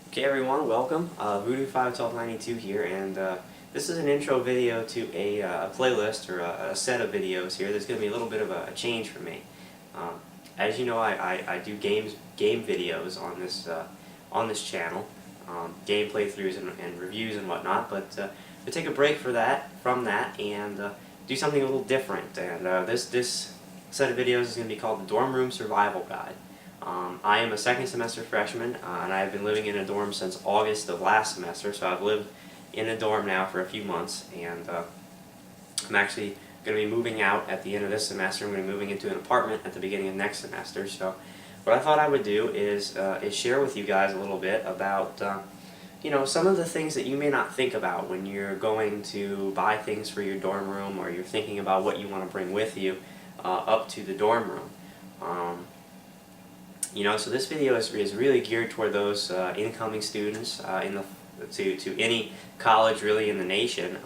Okay everyone, welcome. Voodoo51292 here, and this is an intro video to a playlist or a set of videos here. There's going to be a little bit of a change for me. Um, as you know, I do game videos on this channel, game playthroughs and reviews and whatnot. But to take a break from that, and do something a little different. And this set of videos is going to be called the Dorm Room Survival Guide. I am a second semester freshman, and I have been living in a dorm since August of last semester, so I've lived in a dorm now for a few months, and I'm actually going to be moving out at the end of this semester. I'm going to be moving into an apartment at the beginning of next semester. So what I thought I would do is share with you guys a little bit about some of the things that you may not think about when you're going to buy things for your dorm room, or you're thinking about what you want to bring with you up to the dorm room. So this video is really geared toward those incoming students to any college really in the nation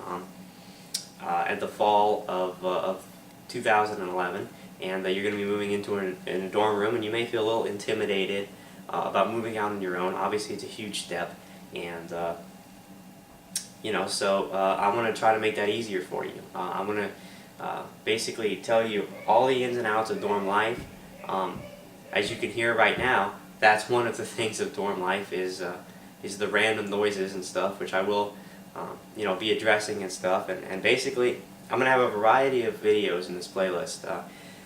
at the fall of 2011, and you're going to be moving into in a dorm room, and you may feel a little intimidated about moving out on your own. Obviously, it's a huge step, and so I want to try to make that easier for you. I'm going to basically tell you all the ins and outs of dorm life. As you can hear right now, that's one of the things of dorm life is the random noises and stuff, which I will be addressing and stuff. And basically, I'm going to have a variety of videos in this playlist.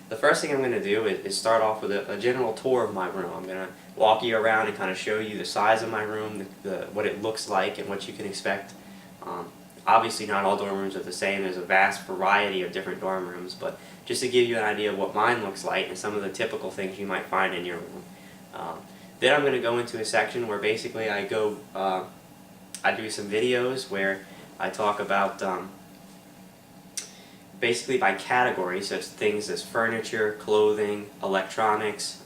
The first thing I'm going to do is start off with a general tour of my room. I'm going to walk you around and kind of show you the size of my room, what it looks like, and what you can expect. Obviously, not all dorm rooms are the same. There's a vast variety of different dorm rooms, but just to give you an idea of what mine looks like and some of the typical things you might find in your room. Then I'm going to go into a section where basically I do some videos where I talk about basically by category, such things as furniture, clothing, electronics,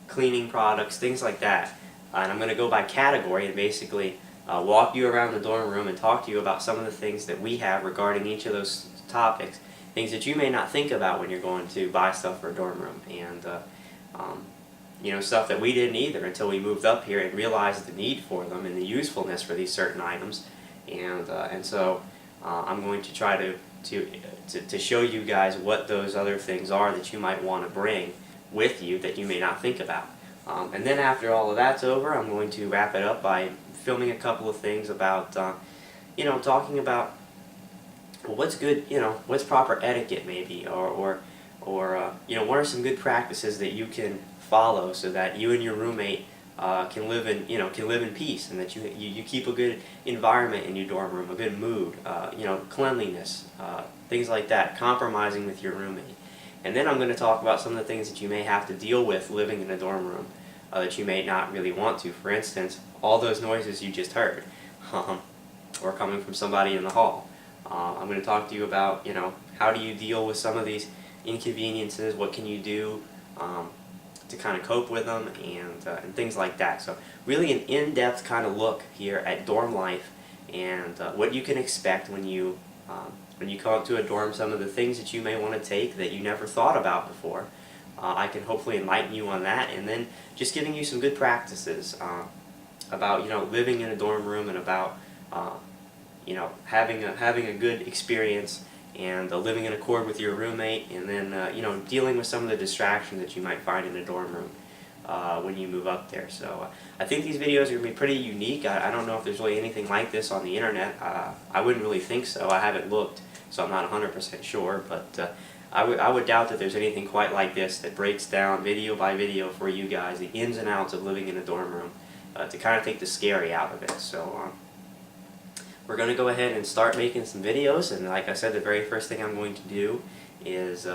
cleaning products, things like that. And I'm going to go by category and basically walk you around the dorm room and talk to you about some of the things that we have regarding each of those topics, things that you may not think about when you're going to buy stuff for a dorm room, and stuff that we didn't either until we moved up here and realized the need for them and the usefulness for these certain items. And so I'm going to try to show you guys what those other things are that you might want to bring with you that you may not think about. And then after all of that's over, I'm going to wrap it up by filming a couple of things about, talking about what's good, what's proper etiquette maybe, or what are some good practices that you can follow so that you and your roommate can live in peace, and that you keep a good environment in your dorm room, a good mood, cleanliness, things like that, compromising with your roommate. And then I'm going to talk about some of the things that you may have to deal with living in a dorm room that you may not really want to. For instance, all those noises you just heard, or coming from somebody in the hall. I'm going to talk to you about, how do you deal with some of these inconveniences, what can you do to kind of cope with them, and things like that. So really an in-depth kind of look here at dorm life, and what you can expect when you come up to a dorm, some of the things that you may want to take that you never thought about before. I can hopefully enlighten you on that, and then just giving you some good practices about living in a dorm room, and about having a good experience, and living in accord with your roommate, and then dealing with some of the distractions that you might find in a dorm room when you move up there. So I think these videos are going to be pretty unique. I don't know if there's really anything like this on the internet. I wouldn't really think so. I haven't looked, so I'm not 100% sure, but I would doubt that there's anything quite like this that breaks down video by video for you guys the ins and outs of living in a dorm room, to kind of take the scary out of it. So we're going to go ahead and start making some videos, and like I said, the very first thing I'm going to do is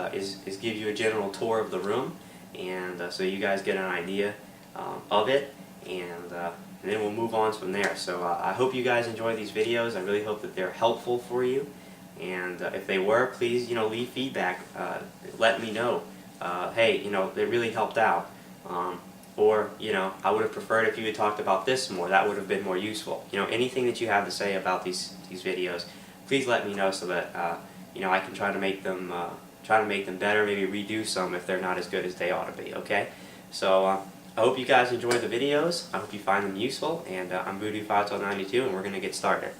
give you a general tour of the room, and so you guys get an idea of it, and then we'll move on from there. So I hope you guys enjoy these videos. I really hope that they're helpful for you, and if they were, please leave feedback. Let me know, hey, they really helped out. Or, I would have preferred if you had talked about this more. That would have been more useful. Anything that you have to say about these videos, please let me know so that I can try to make them better. Maybe redo some if they're not as good as they ought to be. Okay, so I hope you guys enjoy the videos. I hope you find them useful, and I'm Voodoo 592, and we're going to get started.